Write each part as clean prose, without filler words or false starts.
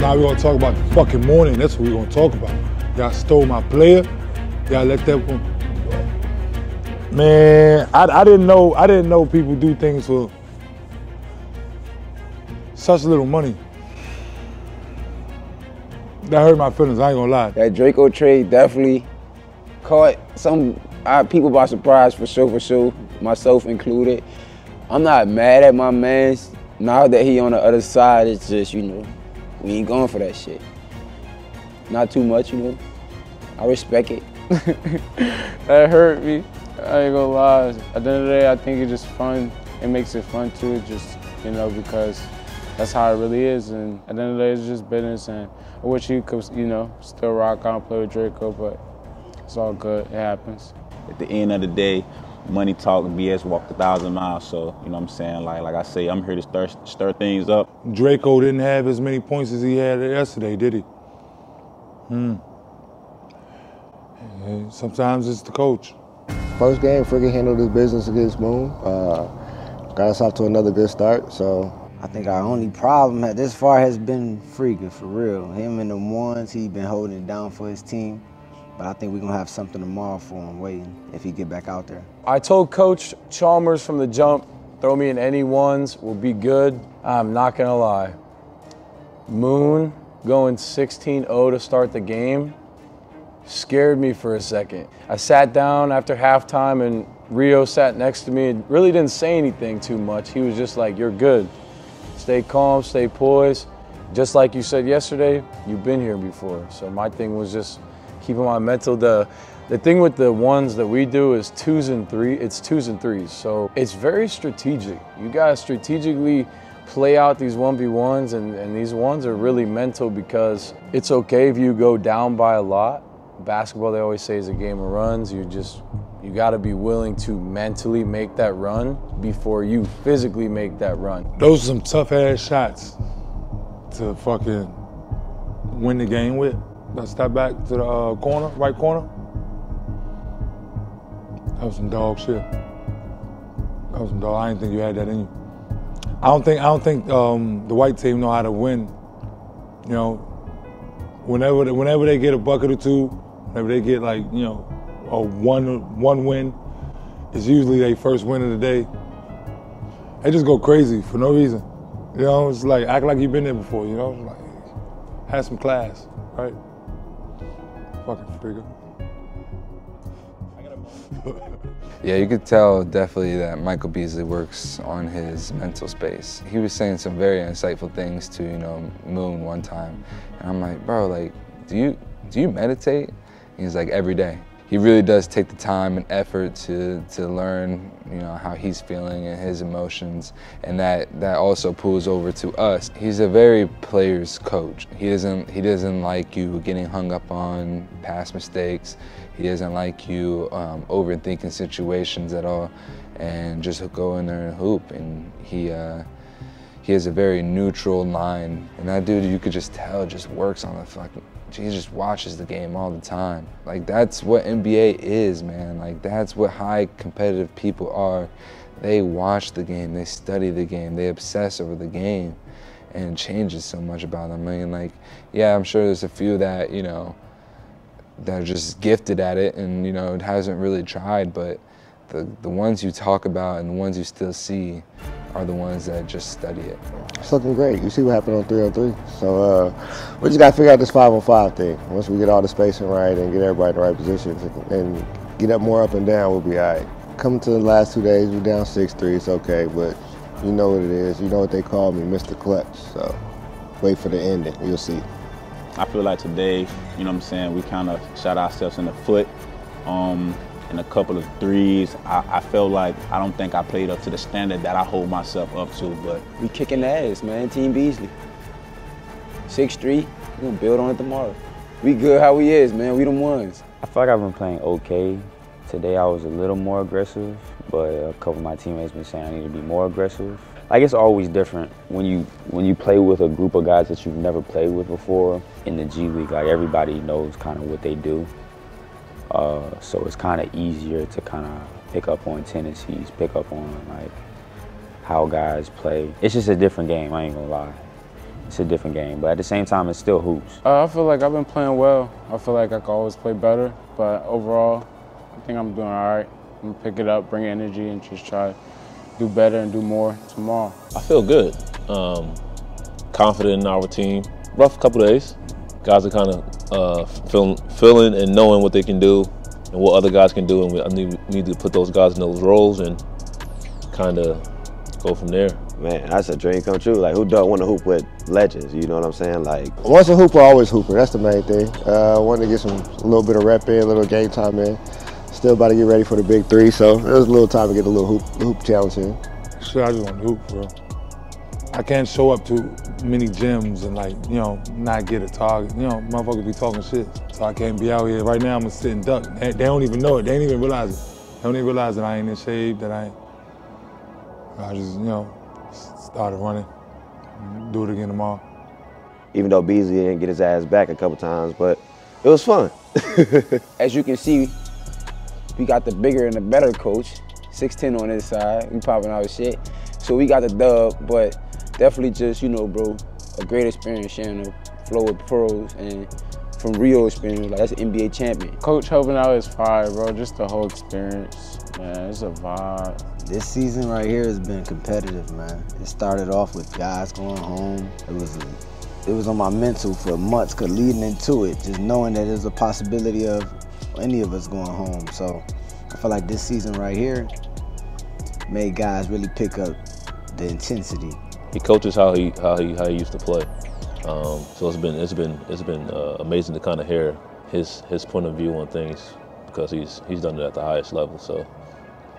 Now we're gonna talk about the fucking morning. That's what we're gonna talk about. Y'all stole my player. Y'all let that one. Man, I didn't know people do things for such little money. That hurt my feelings, I ain't gonna lie. That Draco trade definitely caught some people by surprise for sure, myself included. I'm not mad at my mans. Now that he on the other side, it's just, you know, we ain't going for that shit. Not too much, you know. I respect it. That hurt me. I ain't gonna lie. At the end of the day, I think it's just fun. It makes it fun too, just, you know, because that's how it really is. And at the end of the day, it's just business. And I wish he could, you know, still rock out and play with Draco, but it's all good. It happens. At the end of the day, money talk and BS walked 1,000 miles. So, you know what I'm saying? Like I say, I'm here to stir things up. Draco didn't have as many points as he had yesterday, did he? Sometimes it's the coach. First game, Frigga handled his business against Moon. Got us off to another good start, so. I think our only problem this far has been Frigga, for real. Him and the ones, he been holding it down for his team. But I think we're gonna have something tomorrow for him waiting if he get back out there. I told Coach Chalmers from the jump, throw me in any ones, we'll be good. I'm not gonna lie. Moon going 16-0 to start the game scared me for a second. I sat down after halftime and Rio sat next to me and really didn't say anything too much. He was just like, you're good. Stay calm, stay poised. Just like you said yesterday, you've been here before. So my thing was just keeping my mental. The thing with the ones that we do is 2s and 3s. It's 2s and 3s. So it's very strategic. You gotta strategically play out these 1v1s, and these ones are really mental because it's okay if you go down by a lot. Basketball, they always say, is a game of runs. You gotta be willing to mentally make that run before you physically make that run. Those are some tough ass shots to fucking win the game with. Let's step back to the corner, right corner. That was some dog shit. That was some dog. I didn't think you had that in you. I don't think the white team know how to win. You know, whenever they get a bucket or two, whenever they get like, you know, a one win, it's usually their first win of the day. They just go crazy for no reason. You know, it's like act like you've been there before. You know, like have some class, right? Fucking Frigga. Yeah, you could tell definitely that Michael Beasley works on his mental space. He was saying some very insightful things to, you know, Moon one time. And I'm like, bro, like, do you meditate? He's like, every day. He really does take the time and effort to learn, you know, how he's feeling and his emotions, and that also pulls over to us. He's a very player's coach. He doesn't like you getting hung up on past mistakes. He doesn't like you overthinking situations at all, and just go in there and hoop. And he has a very neutral line, and that dude, you could just tell, just works on the fucking. He just watches the game all the time. Like, that's what NBA is, man. Like, that's what high competitive people are. They watch the game, they study the game, they obsess over the game, and it changes so much about them. I mean, like, yeah, I'm sure there's a few that, you know, that are just gifted at it and, you know, it hasn't really tried, but the ones you talk about and the ones you still see are the ones that just study it. It's looking great. You see what happened on 3-on-3. So we just got to figure out this 5-on-5 thing. Once we get all the spacing right and get everybody in the right positions and get up more up and down, we'll be all right. Coming to the last 2 days, we're down 6-3. It's okay, but you know what it is. You know what they call me, Mr. Clutch. So wait for the ending. You'll see. I feel like today, you know what I'm saying, we kind of shot ourselves in the foot. In a couple of threes, I felt like I don't think I played up to the standard that I hold myself up to, but We kicking ass, man, Team Beasley. 6-3, we're gonna build on it tomorrow. We good how we is, man, we them ones. I feel like I've been playing okay. Today I was a little more aggressive, but a couple of my teammates been saying I need to be more aggressive. Like, it's always different when you play with a group of guys that you've never played with before in the G League. Like, everybody knows kind of what they do. So it's kind of easier to kind of pick up on tendencies, pick up on like how guys play. It's just a different game, I ain't gonna lie. it's a different game. But at the same time, it's still hoops. I feel like I've been playing well. I feel like I could always play better, but overall, I think I'm doing all right. I'm gonna pick it up, bring energy, and just try to do better and do more tomorrow. I feel good. Confident in our team. Rough couple days. Guys are kind of feeling and knowing what they can do and what other guys can do, and I need to put those guys in those roles and kind of go from there. Man, that's a dream come true. Like, who don't want to hoop with legends? You know what I'm saying? Like, once a hooper, always hooper. That's the main thing. Wanted to get a little bit of rep in, a little game time in. Still about to get ready for the big three, so it was a little time to get a little hoop challenge in. Shit, I just want to hoop, bro. I can't show up to many gyms and, like, you know, not get a target. You know, motherfuckers be talking shit, so I can't be out here. Right now, I'm a sitting duck. They don't even know it. They ain't even realize it. They don't even realize that I ain't in shape, that I just, you know, started running. Do it again tomorrow. even though Beasley didn't get his ass back a couple times, but it was fun. As you can see, we got the bigger and the better coach, 6'10" on his side. We popping out shit. So we got the dub, but definitely just, you know, bro, a great experience sharing the floor with pros and from Rio experience, like that's an NBA champion. Coach helping out is fire, bro. Just the whole experience, man, it's a vibe. This season right here has been competitive, man. It started off with guys going home. It was on my mental for months, cause leading into it, just knowing that there's a possibility of any of us going home. So I feel like this season right here made guys really pick up the intensity. He coaches how he used to play. So it's been amazing to kind of hear his point of view on things, because he's done it at the highest level. So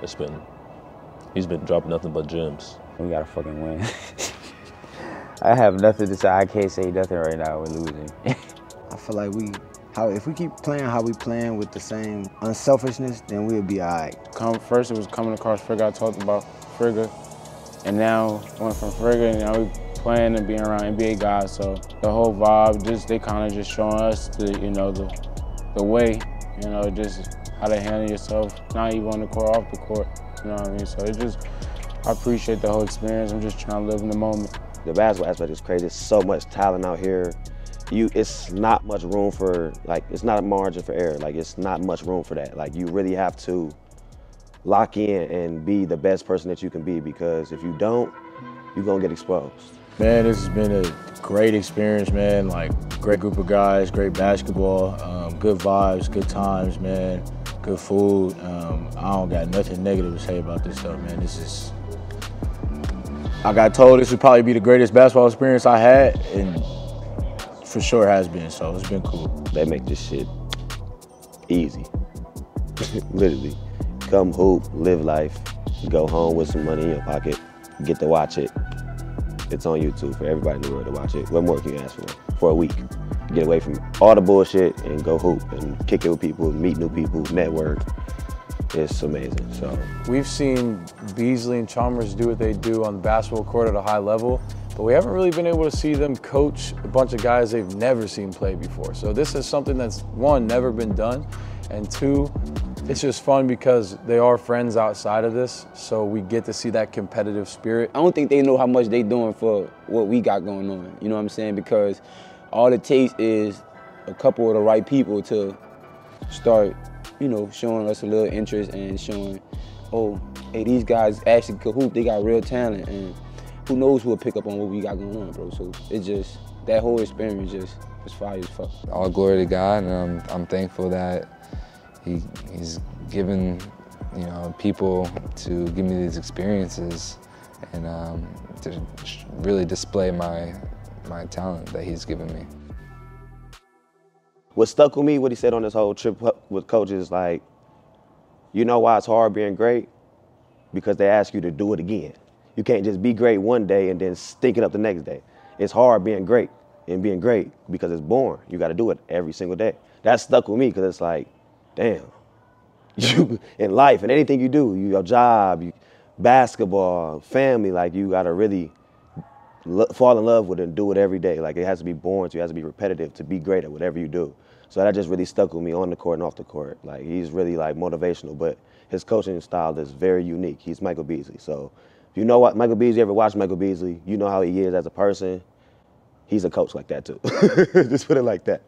he's been dropping nothing but gems. We gotta fucking win. I have nothing to say. I can't say nothing right now. We're losing. I feel like if we keep playing how we playing with the same unselfishness, then we'll be all right. First it was coming across Frigga. I talked about Frigga, and now went from Frigga, and now we playing and being around NBA guys. So the whole vibe, they kind of just showing us the way, just how to handle yourself, not even on the court, off the court. You know what I mean? So I appreciate the whole experience. I'm just trying to live in the moment. The basketball aspect is crazy. There's so much talent out here. It's not much room for, it's not a margin for error. It's not much room for that. You really have to lock in and be the best person that you can be, because if you don't, you're gonna get exposed. Man, this has been a great experience, man. Great group of guys, great basketball, good vibes, good times, man. Good food. I don't got nothing negative to say about this stuff, man. I got told this would probably be the greatest basketball experience I had, and for sure has been, so it's been cool. They make this shit easy. Literally. Come hoop, live life, go home with some money in your pocket, get to watch it. It's on YouTube for everybody in the world to watch it. What more can you ask for a week? Get away from all the bullshit and go hoop and kick it with people, meet new people, network. It's amazing. So we've seen Beasley and Chalmers do what they do on the basketball court at a high level, but we haven't really been able to see them coach a bunch of guys they've never seen play before. So this is something that's, one, never been done, and two, it's just fun because they are friends outside of this, so we get to see that competitive spirit. I don't think they know how much they doing for what we got going on, you know what I'm saying? Because all it takes is a couple of the right people to start, showing us a little interest and showing, oh, hey, these guys actually could hoop, they got real talent, and who knows who will pick up on what we got going on, bro. So it's just, that whole experience is fire as fuck. All glory to God, and I'm thankful that He's given, people to give me these experiences and to really display my talent that He's given me. what stuck with me, what he said on this whole trip with coaches, you know why it's hard being great? Because they ask you to do it again. You can't just be great one day and then stink it up the next day. It's hard being great because it's boring. You got to do it every single day. That stuck with me because it's damn, you in life and anything you do, your job, basketball, family, you gotta really fall in love with it and do it every day. It has to be boring, so it has to be repetitive to be great at whatever you do. So that just really stuck with me on the court and off the court. He's really motivational, but his coaching style is very unique. He's Michael Beasley. So if you know what Michael Beasley, ever watched Michael Beasley, you know how he is as a person. he's a coach like that too. Just put it like that.